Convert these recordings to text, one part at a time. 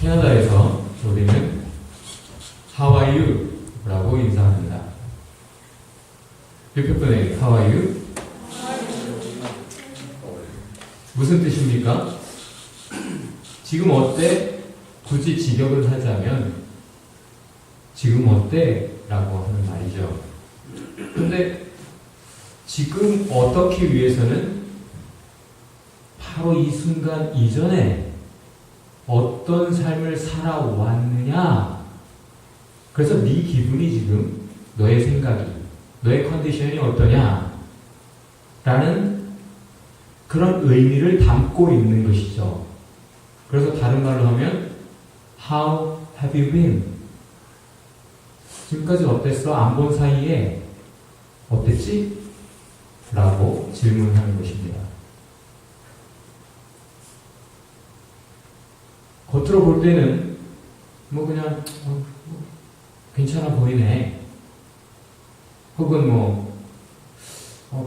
캐나다에서 우리는 How are you? 라고 인사합니다. 옆에 분에게 How are you? 무슨 뜻입니까? 지금 어때? 굳이 직역을 하자면 지금 어때? 라고 하는 말이죠. 근데 지금 어떻게 위해서는 바로 이 순간 이전에 어떤 삶을 살아왔느냐. 그래서 네 기분이 지금, 너의 생각이, 너의 컨디션이 어떠냐 라는 그런 의미를 담고 있는 것이죠. 그래서 다른 말로 하면 How have you been? 지금까지 어땠어? 안 본 사이에 어땠지? 라고 질문하는 것입니다. 겉으로 볼 때는 뭐 그냥 괜찮아 보이네, 혹은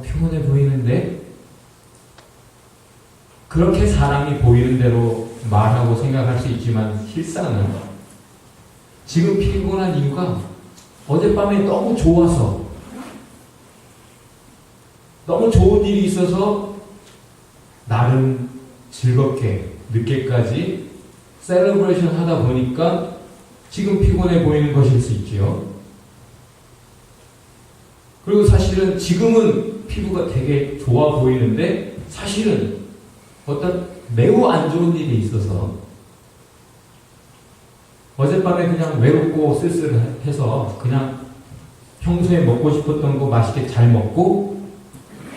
피곤해 보이는데, 그렇게 사람이 보이는 대로 말하고 생각할 수 있지만 실상은 지금 피곤한 이유가 어젯밤에 너무 좋아서, 너무 좋은 일이 있어서 나름 즐겁게 늦게까지 셀러브레이션 하다 보니까 지금 피곤해 보이는 것일 수 있지요. 그리고 사실은 지금은 피부가 되게 좋아 보이는데 사실은 어떤 매우 안 좋은 일이 있어서 어젯밤에 그냥 외롭고 쓸쓸해서 그냥 평소에 먹고 싶었던 거 맛있게 잘 먹고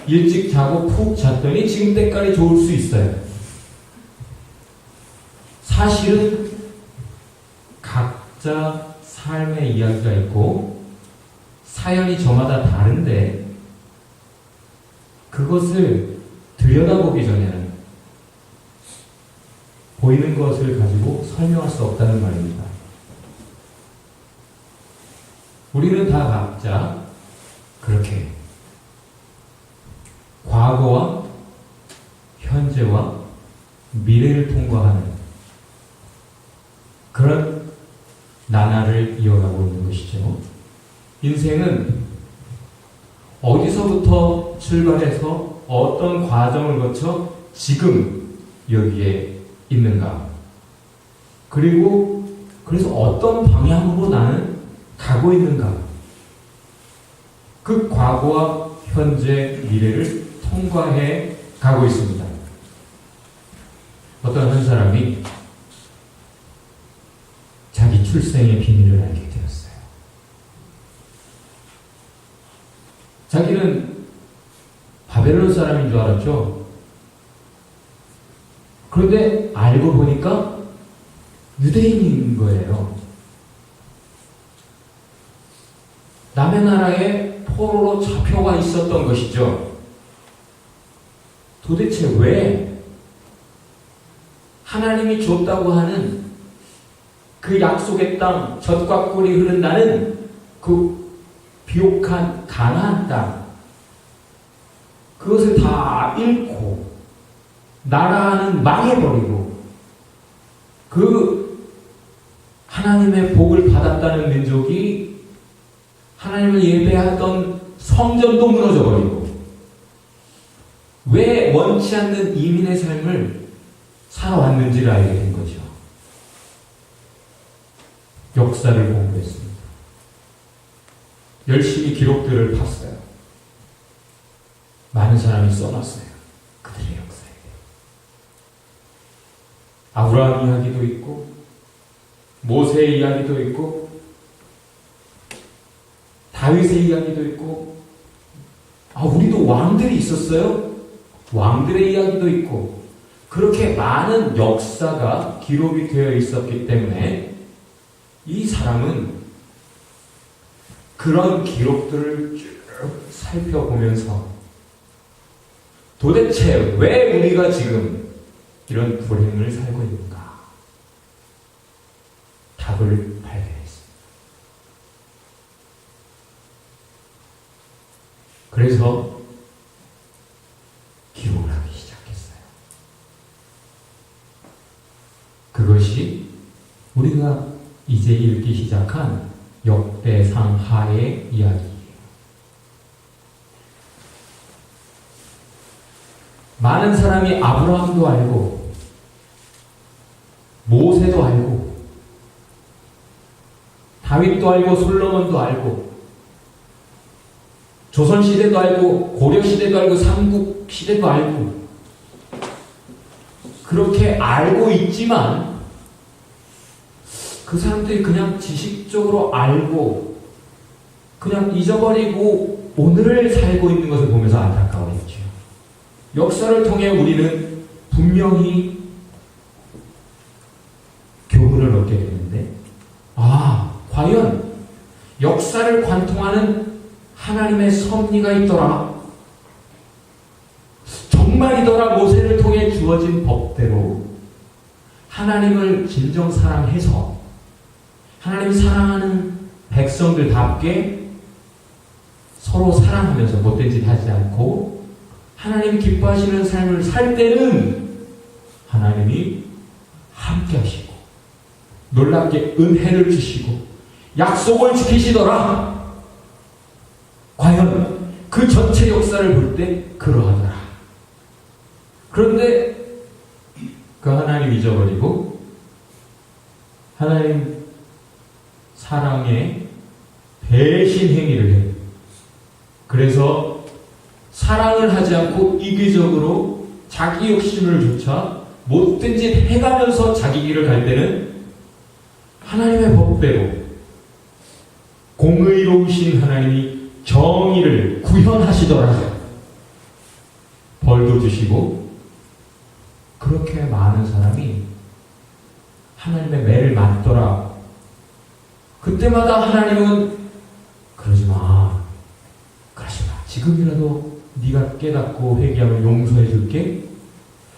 일찍 자고 푹 잤더니 지금 때깔이 좋을 수 있어요. 사실은 각자 삶의 이야기가 있고 사연이 저마다 다른데 그것을 들여다보기 전에는 보이는 것을 가지고 설명할 수 없다는 말입니다. 우리는 다 각자 그렇게 과거와 현재와 미래를 통과하는 그런 나날을 이어가고 있는 것이죠. 인생은 어디서부터 출발해서 어떤 과정을 거쳐 지금 여기에 있는가, 그리고 그래서 어떤 방향으로 나는 가고 있는가, 그 과거와 현재, 미래를 통과해 가고 있습니다. 어떤 한 사람이 자기 출생의 비밀을 알게 되었어요. 자기는 바벨론 사람인 줄 알았죠. 그런데 알고 보니까 유대인인 거예요. 남의 나라에 포로로 잡혀가 있었던 것이죠. 도대체 왜 하나님이 줬다고 하는 그 약속의 땅, 젖과 꿀이 흐른다는 그 비옥한 가나안 땅, 그것을 다 잃고 나라는 망해버리고 그 하나님의 복을 받았다는 민족이 하나님을 예배하던 성전도 무너져버리고 왜 원치 않는 이민의 삶을 살아왔는지를 알게 된 거죠. 역사를 공부했습니다. 열심히 기록들을 팠어요. 많은 사람이 써놨어요. 그들의 역사에. 아브라함 이야기도 있고 모세의 이야기도 있고 다윗의 이야기도 있고, 우리도 왕들이 있었어요. 왕들의 이야기도 있고, 그렇게 많은 역사가 기록이 되어 있었기 때문에 이 사람은 그런 기록들을 쭉 살펴보면서 도대체 왜 우리가 지금 이런 불행을 살고 있는가 답을 발견했습니다. 그래서 기록을 하기 시작했어요. 그것이 우리가 이제 읽기 시작한 역대상 하의 이야기예요. 많은 사람이 아브라함도 알고 모세도 알고 다윗도 알고 솔로몬도 알고 조선시대도 알고 고려시대도 알고 삼국시대도 알고 그렇게 알고 있지만 그 사람들이 그냥 지식적으로 알고 그냥 잊어버리고 오늘을 살고 있는 것을 보면서 안타까워했죠. 역사를 통해 우리는 분명히 교훈을 얻게 되는데 과연 역사를 관통하는 하나님의 섭리가 있더라. 정말이더라. 모세를 통해 주어진 법대로 하나님을 진정 사랑해서 하나님 사랑하는 백성들답게 서로 사랑하면서 못된 짓 하지 않고 하나님 기뻐하시는 삶을 살 때는 하나님이 함께 하시고 놀랍게 은혜를 주시고 약속을 지키시더라. 과연 그 전체 역사를 볼 때 그러하더라. 그런데 그 하나님 잊어버리고 하나님 사랑의 배신 행위를 해요. 그래서 사랑을 하지 않고 이기적으로 자기 욕심을 조차 못된 짓 해가면서 자기 길을 갈 때는 하나님의 법대로 공의로우신 하나님이 정의를 구현하시더라. 벌도 주시고 그렇게 많은 사람이 하나님의 매를 맞더라. 그때마다 하나님은 그러지 마. 지금이라도 네가 깨닫고 회개하면 용서해 줄게.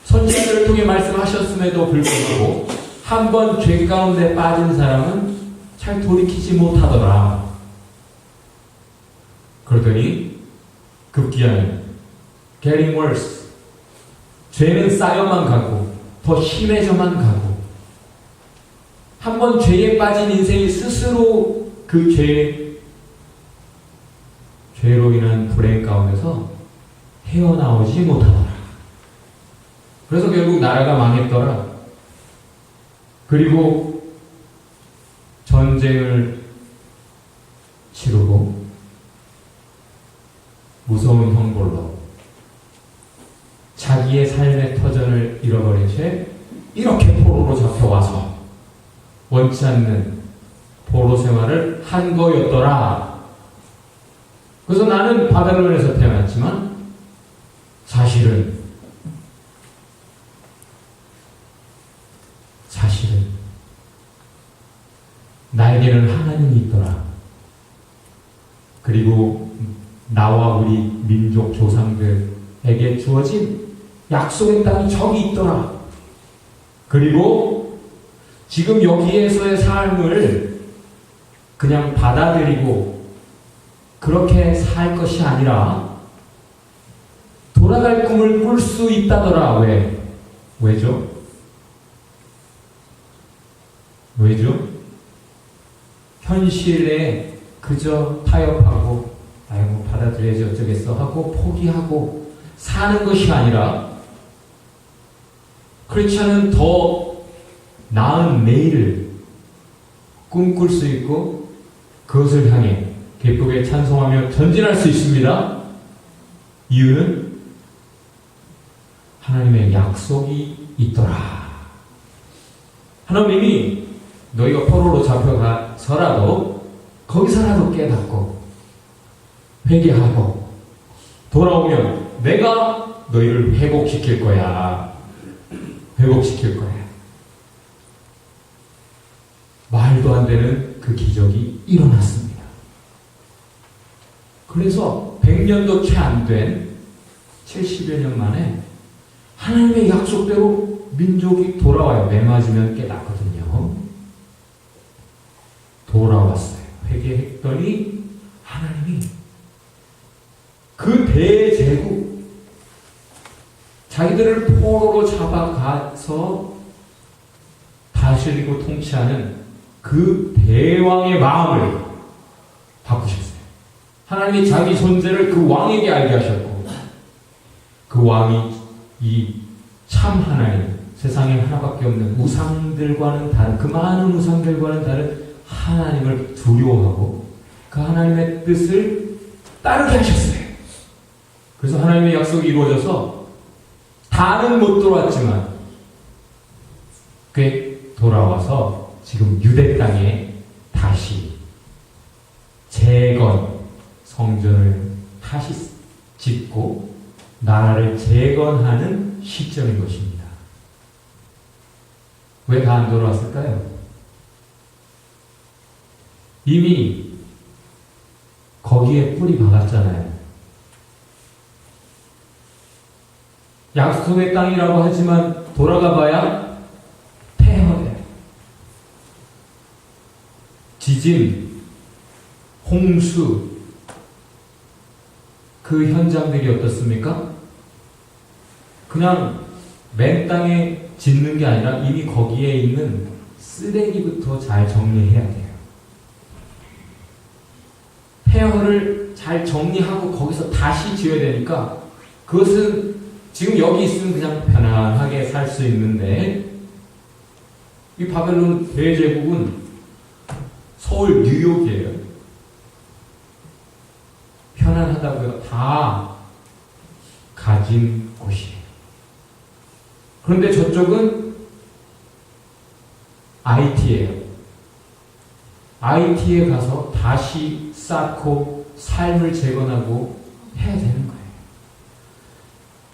선지자들을 통해 말씀하셨음에도 불구하고 한 번 죄 가운데 빠진 사람은 잘 돌이키지 못하더라. 그러더니 급기야는 getting worse. 죄는 쌓여만 가고 더 심해져만 가고 한 번 죄에 빠진 인생이 스스로 그 죄로 인한 불행 가운데서 헤어나오지 못하더라. 그래서 결국 나라가 망했더라. 그리고 전쟁을 치르고 무서운 형벌로 자기의 삶의 터전을 잃어버린 채 이렇게 포로로 잡혀와서 원치 않는 포로 생활을 한 거였더라. 그래서 나는 바벨론에서 태어났지만 사실은 나에게는 하나님이 있더라. 그리고 나와 우리 민족 조상들에게 주어진 약속의 땅이 저기 있더라. 그리고 지금 여기에서의 삶을 그냥 받아들이고 그렇게 살 것이 아니라 돌아갈 꿈을 꿀 수 있다더라. 왜죠? 현실에 그저 타협하고 받아들여야지 어쩌겠어 하고 포기하고 사는 것이 아니라 크리스천은 더 나은 내일을 꿈꿀 수 있고 그것을 향해 기쁘게 찬송하며 전진할 수 있습니다. 이유는 하나님의 약속이 있더라. 하나님이 너희가 포로로 잡혀가서라도 거기서라도 깨닫고 회개하고 돌아오면 내가 너희를 회복시킬 거야. 말도 안 되는 그 기적이 일어났습니다. 그래서 100년도 채 안 된 70여 년 만에 하나님의 약속대로 민족이 돌아와요. 매 맞으면 깨닫거든요. 돌아왔어요. 회개했더니 하나님이 그 대제국 자기들을 포로로 잡아가서 다시 다스리고 통치하는 그 대왕의 마음을 바꾸셨어요. 하나님이 자기 존재를 그 왕에게 알게 하셨고, 그 왕이 이 참 하나님, 세상에 하나밖에 없는 우상들과는 다른, 그 많은 우상들과는 다른 하나님을 두려워하고 그 하나님의 뜻을 따르게 하셨어요. 그래서 하나님의 약속이 이루어져서 다는 못 돌아왔지만 꽤 돌아와서 지금 유대 땅에 다시 재건, 성전을 다시 짓고 나라를 재건하는 시점인 것입니다. 왜 다 안 돌아왔을까요? 이미 거기에 뿌리 박았잖아요. 약속의 땅이라고 하지만 돌아가 봐야 폐허돼요. 지진, 홍수, 그 현장들이 어떻습니까? 그냥 맨 땅에 짓는 게 아니라 이미 거기에 있는 쓰레기부터 잘 정리해야 돼요. 폐허를 잘 정리하고 거기서 다시 지어야 되니까 그것은 지금 여기 있으면 그냥 편안하게 살 수 있는데, 이 바벨론 대제국은 서울 뉴욕이에요. 편안하다고요? 다 가진 곳이에요. 그런데 저쪽은 IT예요. IT에 가서 다시 쌓고 삶을 재건하고 해야 되는 거예요.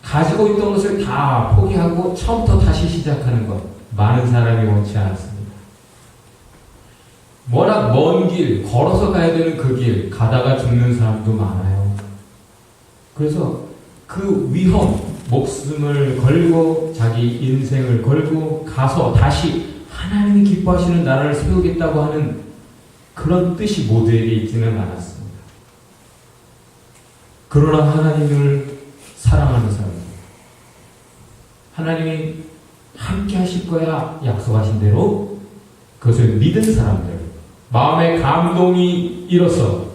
가지고 있던 것을 다 포기하고 처음부터 다시 시작하는 것, 많은 사람이 원치 않았습니다. 워낙 먼 길, 걸어서 가야 되는 그 길, 가다가 죽는 사람도 많아요. 그래서 그 위험, 목숨을 걸고 자기 인생을 걸고 가서 다시 하나님이 기뻐하시는 나라를 세우겠다고 하는 그런 뜻이 모두에게 있지는 않았습니다. 그러나 하나님을 사랑하는 사람들, 하나님이 함께 하실 거야 약속하신 대로 그것을 믿은 사람들, 마음의 감동이 일어서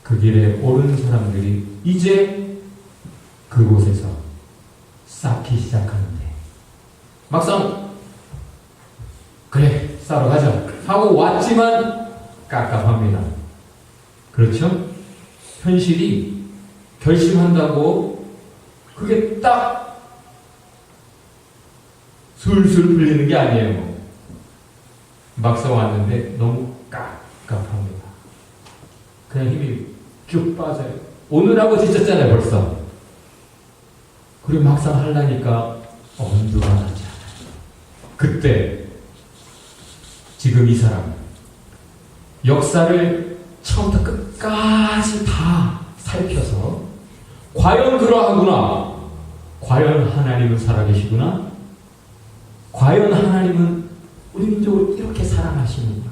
그 길에 오른 사람들이 이제 그곳에서 쌓기 시작하는데, 막상 그래 싸러 가자 하고 왔지만 깝깝합니다. 그렇죠? 현실이 결심한다고 그게 딱 술술 풀리는 게 아니에요. 막상 왔는데 너무 깝깝합니다. 그냥 힘이 쭉 빠져요. 오늘하고 지쳤잖아요 벌써. 그리고 막상 하려니까 엄두가 나지 않아요. 그때 지금 이 사람 역사를 처음부터 끝까지 다 살펴서 과연 그러하구나, 과연 하나님은 살아계시구나, 과연 하나님은 우리 민족을 이렇게 사랑하시는구나,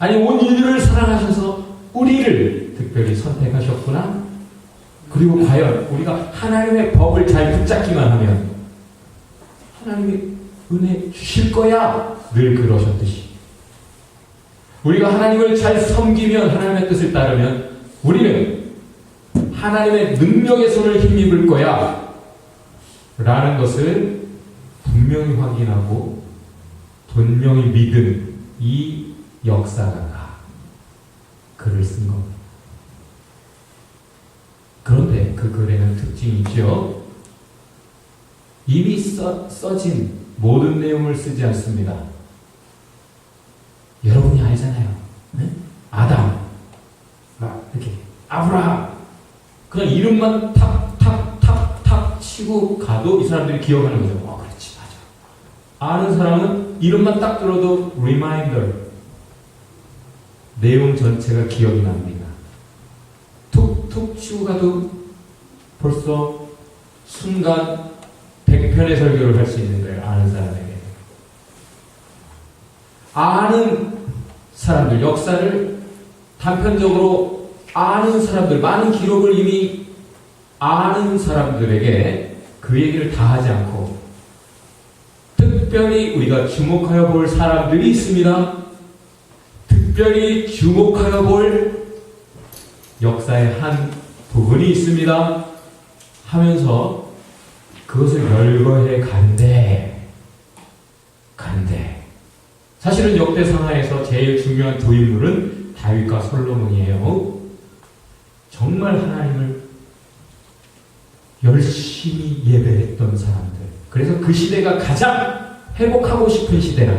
아니 온 인류를 사랑하셔서 우리를 특별히 선택하셨구나, 그리고 과연 우리가 하나님의 법을 잘 붙잡기만 하면 하나님이 은혜 주실 거야, 늘 그러셨듯이 우리가 하나님을 잘 섬기면, 하나님의 뜻을 따르면 우리는 하나님의 능력의 손을 힘입을 거야 라는 것을 분명히 확인하고 분명히 믿은 이 역사가가 글을 쓴 겁니다. 그런데 그 글에는 특징이 있죠. 이미 써진 모든 내용을 쓰지 않습니다. 여러분이 알잖아요. 네? 아담, 막 이렇게 아브라함, 그냥 이름만 탁탁탁탁 치고 가도 이 사람들이 기억하는 거죠. 그렇지, 맞아. 아는 사람은 이름만 딱 들어도 리마인더, 내용 전체가 기억이 납니다. 툭툭 치고 가도 벌써 순간 100편의 설교를 할 수 있는 거예요. 아는 사람에게. 아는 사람들, 역사를 단편적으로 아는 사람들, 많은 기록을 이미 아는 사람들에게 그 얘기를 다 하지 않고 특별히 우리가 주목하여 볼 사람들이 있습니다. 특별히 주목하여 볼 역사의 한 부분이 있습니다. 하면서 그것을 열거해 간대. 사실은 역대상하에서 제일 중요한 두 인물은 다윗과 솔로몬이에요. 정말 하나님을 열심히 예배했던 사람들. 그래서 그 시대가 가장 회복하고 싶은 시대라.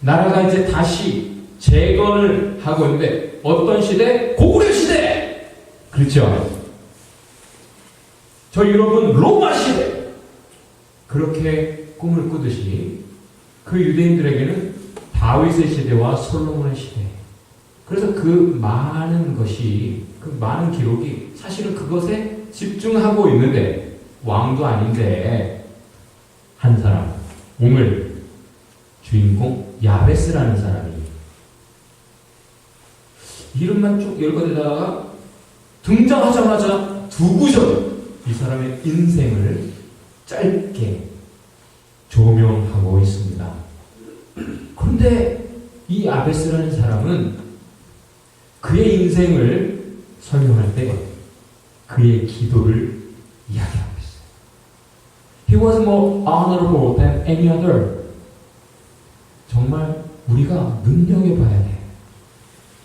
나라가 이제 다시 재건을 하고 있는데 어떤 시대? 고구려 시대! 그렇죠? 저 유럽은 로마 시대! 그렇게 꿈을 꾸듯이 그 유대인들에게는 다윗의 시대와 솔로몬의 시대. 그래서 그 많은 것이, 그 많은 기록이 사실은 그것에 집중하고 있는데, 왕도 아닌데, 한 사람, 오늘 주인공 야베스라는 사람이 이름만 쭉 열거되다가 등장하자마자 두 구절 이 사람의 인생을 짧게 조명하고 있습니다. 그런데 이 야베스라는 사람은 그의 인생을 설명할 때 그의 기도를 이야기하고 있어요. He was more honorable than any other. 정말 우리가 눈여겨봐야 돼.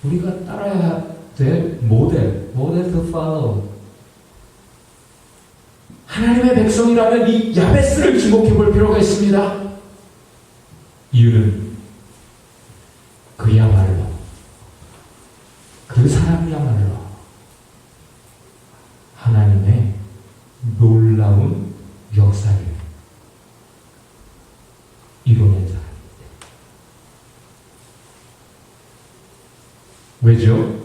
우리가 따라야 될 모델 to follow. 하나님의 백성이라면 이 야베스를 주목해 볼 필요가 있습니다. 이유는 그야말로, 그 사람이야말로 하나님의 놀라운 역사를 이뤄낸 사람입니다. 왜죠?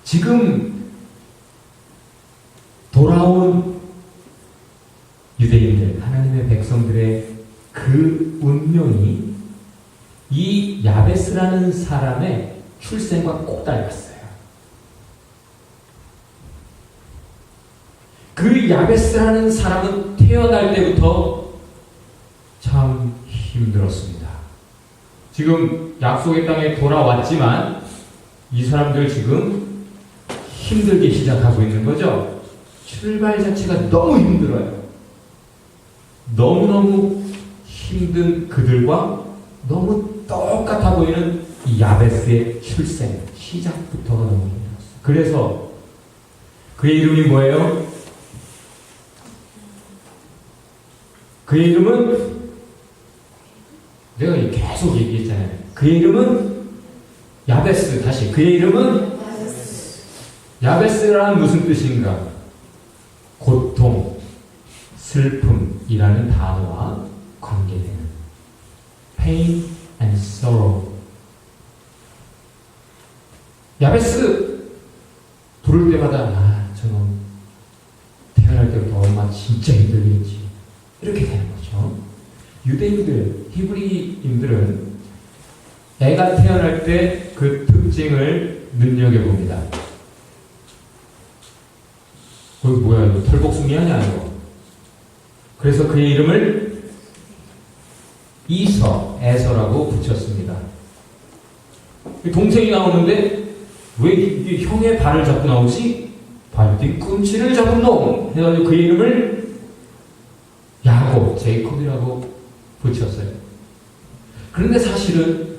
지금 돌아온 유대인들, 하나님의 백성들의 그 운명이 이 야베스라는 사람의 출생과 꼭 닮았어요. 그 야베스라는 사람은 태어날 때부터 참 힘들었습니다. 지금 약속의 땅에 돌아왔지만 이 사람들 지금 힘들게 시작하고 있는 거죠. 출발 자체가 너무 힘들어요. 너무너무 힘든 그들과 너무 똑같아 보이는 이 야베스의 출생, 시작부터가 너무 힘들었어요. 그래서 그의 이름이 뭐예요? 그의 이름은, 내가 계속 얘기했잖아요. 그의 이름은 야베스. 다시, 그의 이름은 야베스라는 무슨 뜻인가? 고통, 슬픔이라는 단어와 관계되는 pain and sorrow. 야베스 부를 때마다 저는 태어날 때부터 엄마 진짜 힘들겠지, 이렇게 되는 거죠. 유대인들, 히브리인들은 애가 태어날 때 그 특징을 눈여겨봅니다. 거기 뭐야, 이거 털복숭이 아니야 이거. 그래서 그의 이름을 에서라고 붙였습니다. 동생이 나오는데 왜 이게 형의 발을 잡고 나오지? 발 뒤꿈치를 잡은 놈 해가지고 그의 이름을 야곱, 제이콥이라고 붙였어요. 그런데 사실은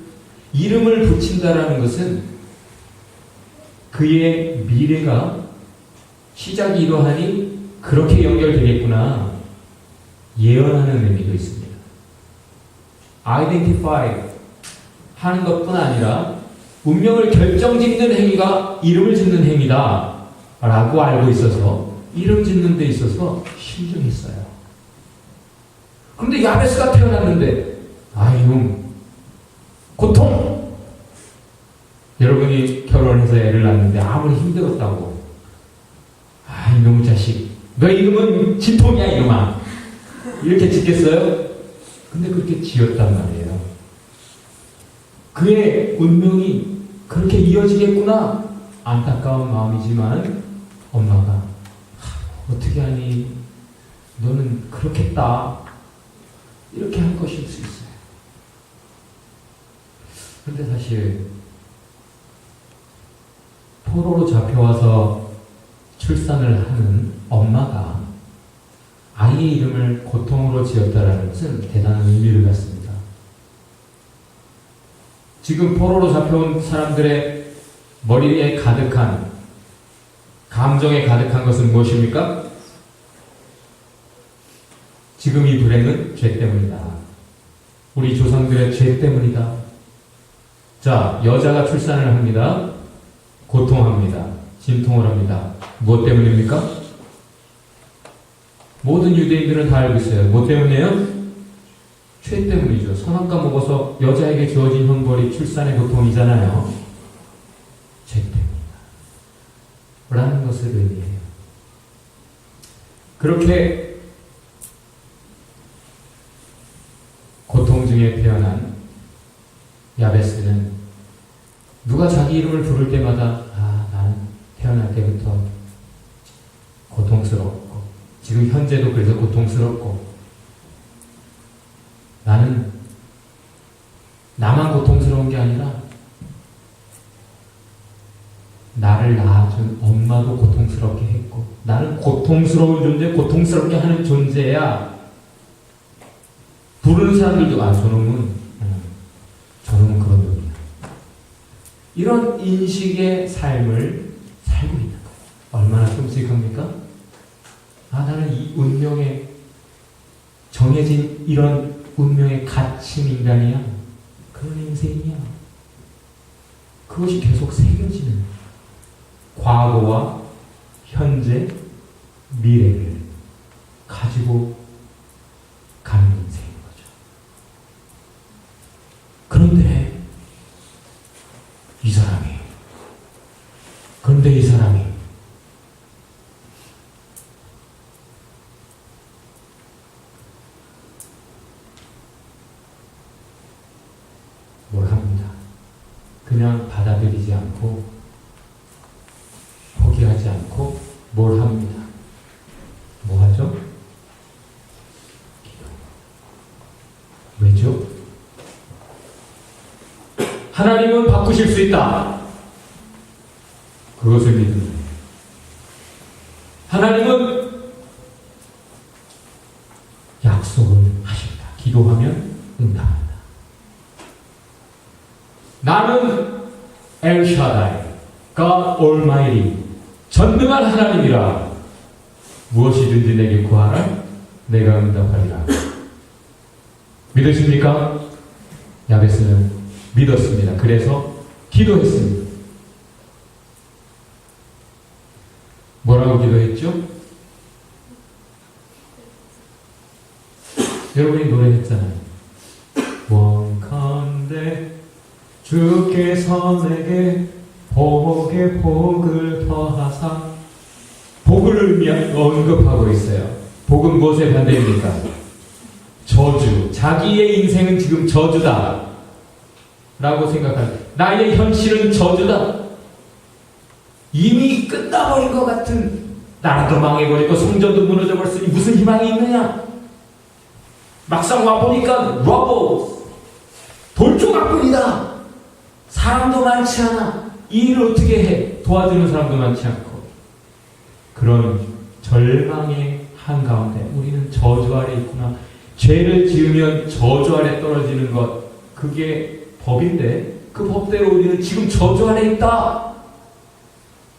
이름을 붙인다라는 것은 그의 미래가 시작이 이러하니 그렇게 연결되겠구나 예언하는 의미도 있습니다. identify 하는 것뿐 아니라 운명을 결정짓는 행위가 이름을 짓는 행위다 라고 알고 있어서 이름 짓는 데 있어서 신중했어요. 그런데 야베스가 태어났는데 아유 고통! 여러분이 결혼해서 애를 낳는데 아무리 힘들었다고 아 이놈의 자식 너 이름은 진통이야 이놈아 이렇게 짓겠어요? 근데 그렇게 지었단 말이에요. 그의 운명이 그렇게 이어지겠구나 안타까운 마음이지만 엄마가 어떻게 하니 너는 그렇겠다. 이렇게 한 것일 수 있어요. 근데 사실 포로로 잡혀와서 출산을 하는 엄마가 아이의 이름을 고통으로 지었다라는 것은 대단한 의미를 갖습니다. 지금 포로로 잡혀온 사람들의 머리에 가득한, 감정에 가득한 것은 무엇입니까? 지금 이 불행은 죄 때문이다. 우리 조상들의 죄 때문이다. 자, 여자가 출산을 합니다. 고통합니다. 진통을 합니다. 무엇 때문입니까? 모든 유대인들은 다 알고 있어요. 뭐 때문이에요? 죄 때문이죠. 선악과 먹어서 여자에게 주어진 형벌이 출산의 고통이잖아요. 죄 때문이다. 라는 것을 의미해요. 그렇게 고통 중에 태어난 야베스는 누가 자기 이름을 부를 때마다 나는 태어날 때부터 고통스러웠고 지금 현재도 그래서 고통스럽고 나는 나만 고통스러운 게 아니라 나를 낳아준 엄마도 고통스럽게 했고 나는 고통스러운 존재, 고통스럽게 하는 존재야. 부르는 사람들도 저놈은 그런 놈이야. 이런 인식의 삶을 살고 있는 거예요. 얼마나 끔찍합니까? 나는 이 운명에 정해진 이런 운명에 갇힌 인간이야. 그런 인생이야. 그것이 계속 새겨지는 과거와 현재, 미래를 가지고 가는 인생인 거죠. 그런데 이 사람이 뭘 합니다. 그냥 받아들이지 않고 포기하지 않고 뭘 합니다. 뭐 하죠? 왜죠? 하나님은 바꾸실 수 있다. 그것을 믿습니다. 하나님은 약속을 하십니다. 기도하면 응답합니다. 나는 엘샤다이, God Almighty, 전능한 하나님이라. 무엇이든지 내게 구하라, 내가 응답하리라. 믿으십니까? 야베스는 믿었습니다. 그래서 기도했습니다. 뭐라고 기도했죠? 여러분이 노래했잖아요. 원컨대 주께서 내게 복에 복을 더하사. 복을 언급하고 있어요. 복은 무엇의 반대입니까? 저주. 자기의 인생은 지금 저주다 라고 생각하는, 나의 현실은 저주다. 이미 끝나버린 것 같은, 나라도 망해버리고 성전도 무너져버렸으니 무슨 희망이 있느냐. 막상 와보니까 러버, 돌조각뿐이다. 사람도 많지 않아. 이 일을 어떻게 해. 도와주는 사람도 많지 않고. 그런 절망의 한가운데 우리는 저주 아래 있구나. 죄를 지으면 저주 아래 떨어지는 것, 그게 법인데 그 법대로 우리는 지금 저주 아래 있다.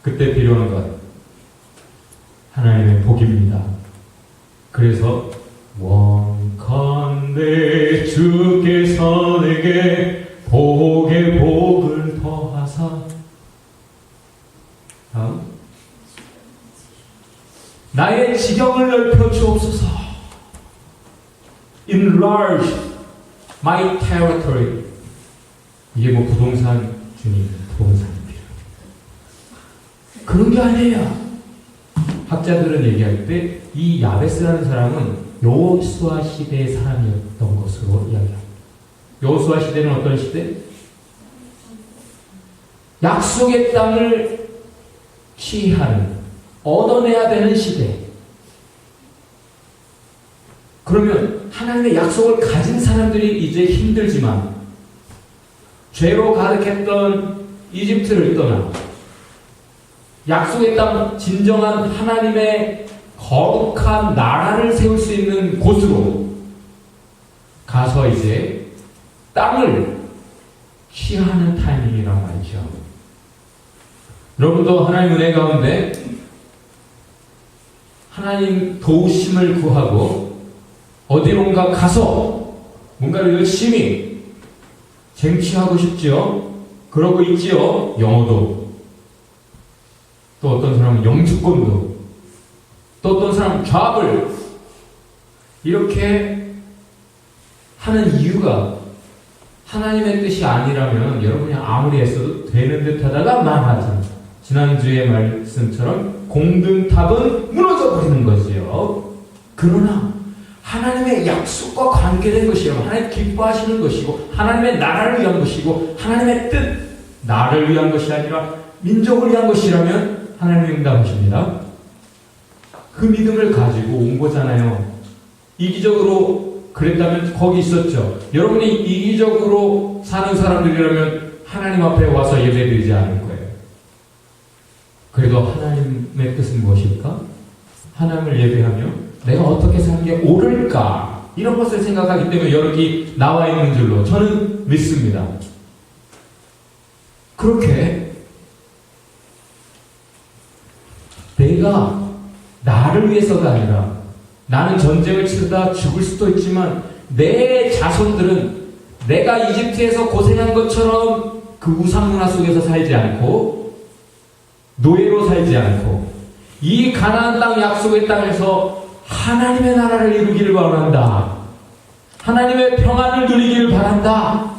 그때 필요한 것, 하나님의 복입니다. 그래서 원컨대 주께서 내게 복에 복을 더하사. 나의 지경을 넓혀 주옵소서. Enlarge my territory. 이게 뭐 부동산 주님, 부동산이 필요합니다. 그런 게 아니에요. 학자들은 얘기할 때 이 야베스라는 사람은 여호수아 시대의 사람이었던 것으로 이야기합니다. 여호수아 시대는 어떤 시대? 약속의 땅을 취하는, 얻어내야 되는 시대. 그러면 하나님의 약속을 가진 사람들이 이제 힘들지만 죄로 가득했던 이집트를 떠나 약속의 땅 진정한 하나님의 거룩한 나라를 세울 수 있는 곳으로 가서 이제 땅을 취하는 타이밍이란 말이죠. 여러분도 하나님 은혜 가운데 하나님 도우심을 구하고 어디론가 가서 뭔가를 열심히 쟁취하고 싶지요. 그러고 있지요. 영어도, 또 어떤 사람은 영주권도, 또 어떤 사람은 잡을 이렇게 하는 이유가 하나님의 뜻이 아니라면 여러분이 아무리 애써도 되는 듯 하다가 망하죠. 지난주의 말씀처럼 공든탑은 무너져 버리는 거지요. 그러나 하나님의 약속과 관계된 것이요, 하나님 기뻐하시는 것이고 하나님의 나라를 위한 것이고 하나님의 뜻, 나를 위한 것이 아니라 민족을 위한 것이라면 하나님이 응답하십니다. 그 믿음을 가지고 온 거잖아요. 이기적으로 그랬다면 거기 있었죠. 여러분이 이기적으로 사는 사람들이라면 하나님 앞에 와서 예배드리지 않을 거예요. 그래도 하나님의 뜻은 무엇일까? 하나님을 예배하며 내가 어떻게 사는 게 옳을까? 이런 것을 생각하기 때문에 여기 나와 있는 줄로 저는 믿습니다. 그렇게 내가 나를 위해서가 아니라 나는 전쟁을 치르다 죽을 수도 있지만 내 자손들은 내가 이집트에서 고생한 것처럼 그 우상 문화 속에서 살지 않고 노예로 살지 않고 이 가나안 땅 약속의 땅에서 하나님의 나라를 이루기를 바란다. 하나님의 평안을 누리기를 바란다.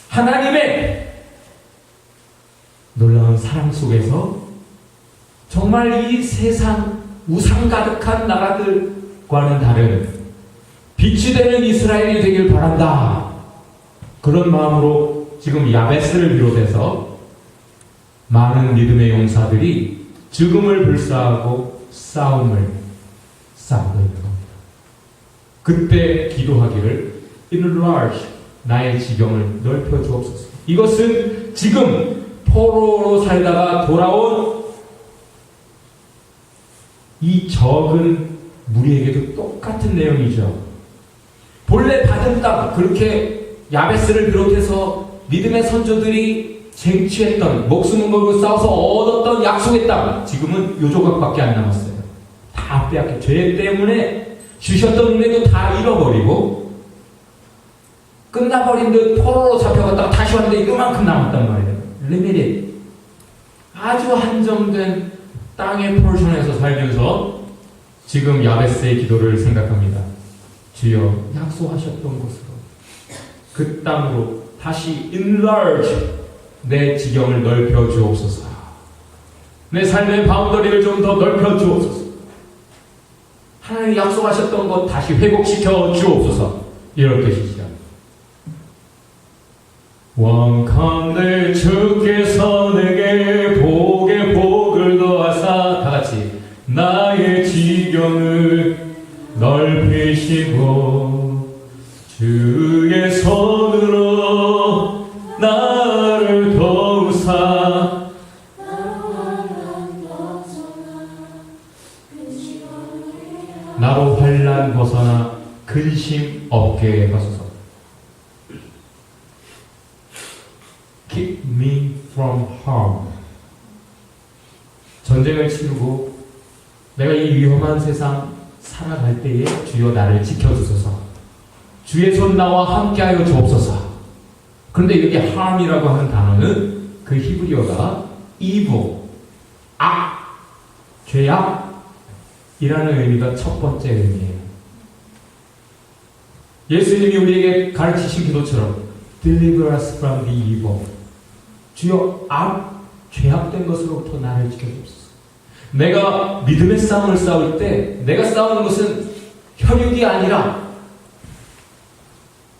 하나님의 놀라운 사랑 속에서 정말 이 세상 우상 가득한 나라들과는 다른 빛이 되는 이스라엘이 되길 바란다. 그런 마음으로 지금 야베스를 비롯해서 많은 믿음의 용사들이 죽음을 불사하고 싸움을 싸우고 있는 겁니다. 그때 기도하기를 enlarge, 나의 지경을 넓혀 주옵소서. 이것은 지금 포로로 살다가 돌아온 이 적은 무리에게도 똑같은 내용이죠. 본래 받은 땅, 그렇게 야베스를 비롯해서 믿음의 선조들이 쟁취했던, 목숨을 걸고 싸워서 얻었던 약속의 땅, 지금은 요 조각밖에 안 남았어요. 다 빼앗겨. 죄 때문에 주셨던 은혜도 다 잃어버리고 끝나버린 듯 포로로 잡혀갔다가 다시 왔는데 이만큼 남았단 말이에요. 리미ted. 아주 한정된 땅의 포션에서 살면서 지금 야베스의 기도를 생각합니다. 주여, 약속하셨던 곳으로, 그 땅으로 다시 enlarge, 내 지경을 넓혀 주옵소서. 내 삶의 바운더리를 좀 더 넓혀 주옵소서. 하나님이 약속하셨던 것 다시 회복시켜 주옵소서. 이런 뜻이죠. 원컨대 주께서 내게 복에 복을 더하사, 다같이 나의 지경을 넓히시고 주의 손으로 나를 도우사 나로 환난 벗어나 근심 없게 하소서. Keep me from harm. 전쟁을 치르고 내가 이 위험한 세상 살아갈 때에 주여 나를 지켜주소서. 주의 손 나와 함께하여 주옵소서. 그런데 여기 harm이라고 하는 단어는 그 히브리어가 evil, 악, 죄악이라는 의미가 첫 번째 의미예요. 예수님이 우리에게 가르치신 기도처럼 Deliver us from the evil. 주여, 악, 죄악된 것으로부터 나를 지켜주옵소서. 내가 믿음의 싸움을 싸울 때 내가 싸우는 것은 혈육이 아니라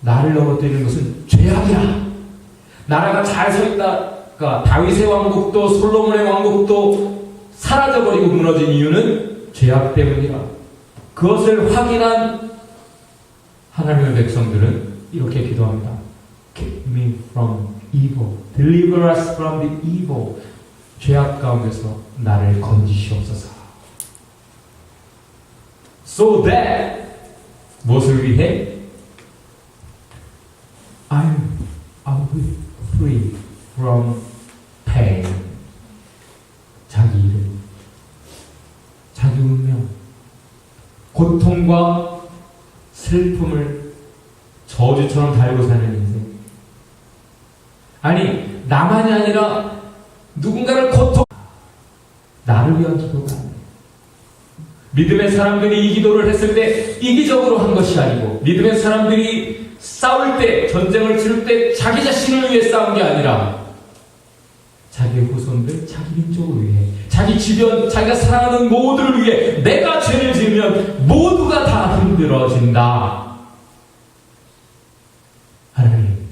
나를 넘어뜨리는 것은 죄악이라. 나라가 잘 서 있다가 다윗의 왕국도 솔로몬의 왕국도 사라져버리고 무너진 이유는 죄악 때문이라. 그것을 확인한 하나님의 백성들은 이렇게 기도합니다. Keep me from evil. Deliver us from the evil. 죄악 가운데서 나를 건지시옵소서. So that 무엇을 위해? I'll be free from pain. 자기 이름, 자기 운명, 고통과 슬픔을 저주처럼 달고 사는 인생. 아니, 나만이 아니라 누군가를 나를 위한 기도가 아니에요. 믿음의 사람들이 이 기도를 했을 때 이기적으로 한 것이 아니고, 믿음의 사람들이 싸울 때, 전쟁을 치를 때 자기 자신을 위해 싸운 게 아니라 자기의 후손들, 자기 민족을 위해, 자기 주변, 자기가 사랑하는 모두를 위해. 내가 죄를 지으면 모두가 다 힘들어진다. 하나님,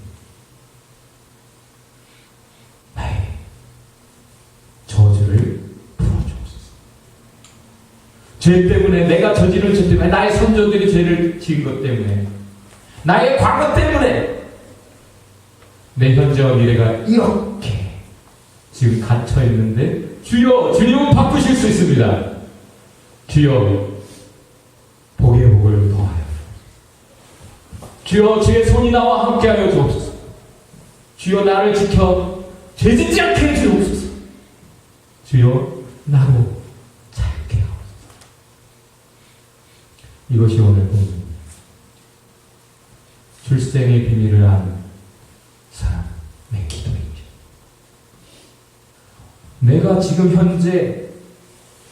나의 저주를 풀어주옵소서. 죄 때문에, 내가 저지른 죄 때문에, 나의 선조들이 죄를 지은 것 때문에, 나의 과거 때문에 내 현재와 미래가 이렇게 지금 갇혀있는데, 주여, 주님은 바꾸실 수 있습니다. 주여, 복의 복을 더하여 주여, 주의 손이 나와 함께하여 주옵소서. 주여, 나를 지켜 죄짓지 않게 해주옵소서. 주여, 나로 잘게 하옵소서. 이것이 오늘 본문, 출생의 비밀을 아는 사람의 기도입니다. 내가 지금 현재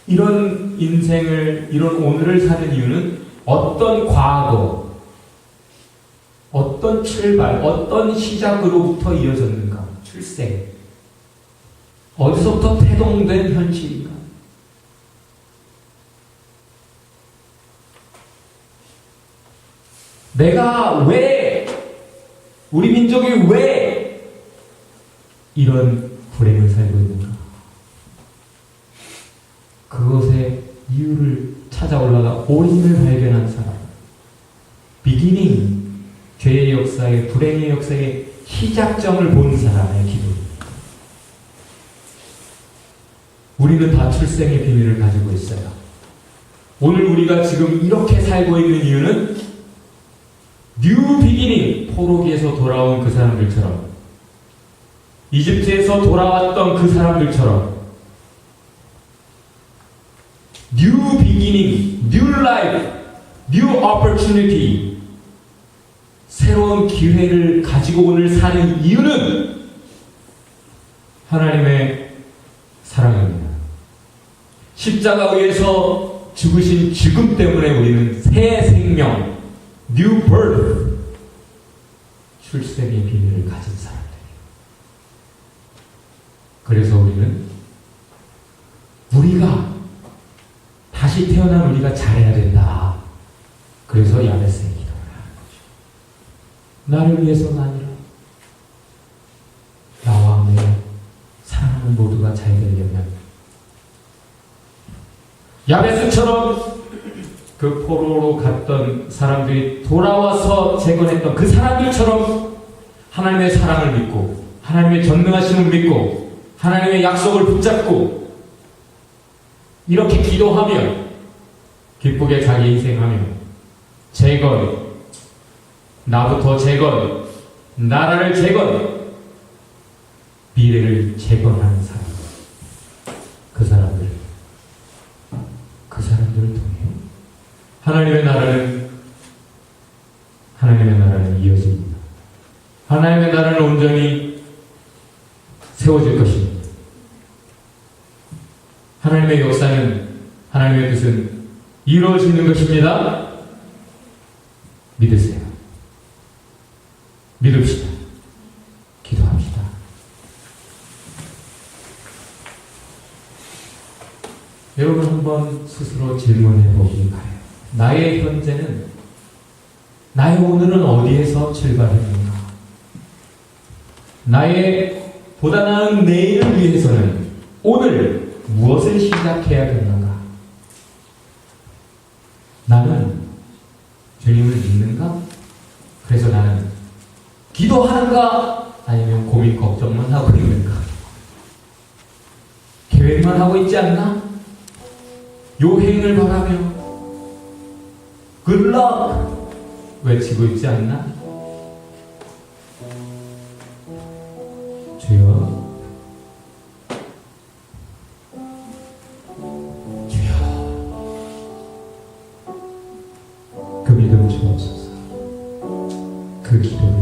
이런 인생을, 이런 오늘을 사는 이유는 어떤 과거, 어떤 출발, 어떤 시작으로부터 이어졌는가? 출생. 어디서부터 태동된 현실인가? 내가 왜, 우리 민족이 왜 이런 불행을 살고 있는가? 그것의 이유를 찾아 올라가 오림을 발견한 사람. 비기닝, 죄의 역사의, 불행의 역사의 시작점을 본 사람의 기도. 우리는 다 출생의 비밀을 가지고 있어요. 오늘 우리가 지금 이렇게 살고 있는 이유는 뉴 비기닝, 포로기에서 돌아온 그 사람들처럼, 이집트에서 돌아왔던 그 사람들처럼, 뉴 비기닝, 뉴 라이프, 뉴 오퍼튜니티, 새로운 기회를 가지고 오늘 사는 이유는 하나님의 사랑입니다. 십자가 위에서 죽으신 죽음 때문에 우리는 새 생명, New birth, 출생의 비밀을 가진 사람들이에요. 그래서 우리가 다시 태어난 우리가 잘해야 된다. 그래서 야베스의 기도를 하는 거죠. 나를 위해서가 아니라 나와 내 사랑하는 모두가 잘 되려면, 야베스처럼 그 포로로 갔던 사람들이 돌아와서 재건했던 그 사람들처럼 하나님의 사랑을 믿고, 하나님의 전능하심을 믿고, 하나님의 약속을 붙잡고 이렇게 기도하며 기쁘게 자기 인생하며 재건, 나부터 재건, 나라를 재건, 미래를 재건하는 사람, 그 사람들을 통해 하나님의 나라는 이어집니다. 하나님의 나라는 온전히 세워질 것입니다. 하나님의 역사는, 하나님의 뜻은 이루어지는 것입니다. 믿으세요. 믿읍시다. 기도합시다. 여러분 한번 스스로 질문해 보기 바라요. 나의 현재는, 나의 오늘은 어디에서 출발했는가? 나의 보다 나은 내일을 위해서는 오늘 무엇을 시작해야겠는가? 나는 주님을 믿는가? 기도하는가? 아니면 고민 걱정만 하고 있는가? 계획만 하고 있지 않나? 요행을 바라며 Good luck! 외치고 있지 않나? 주여, 그 믿음 주옵소서. 그 기도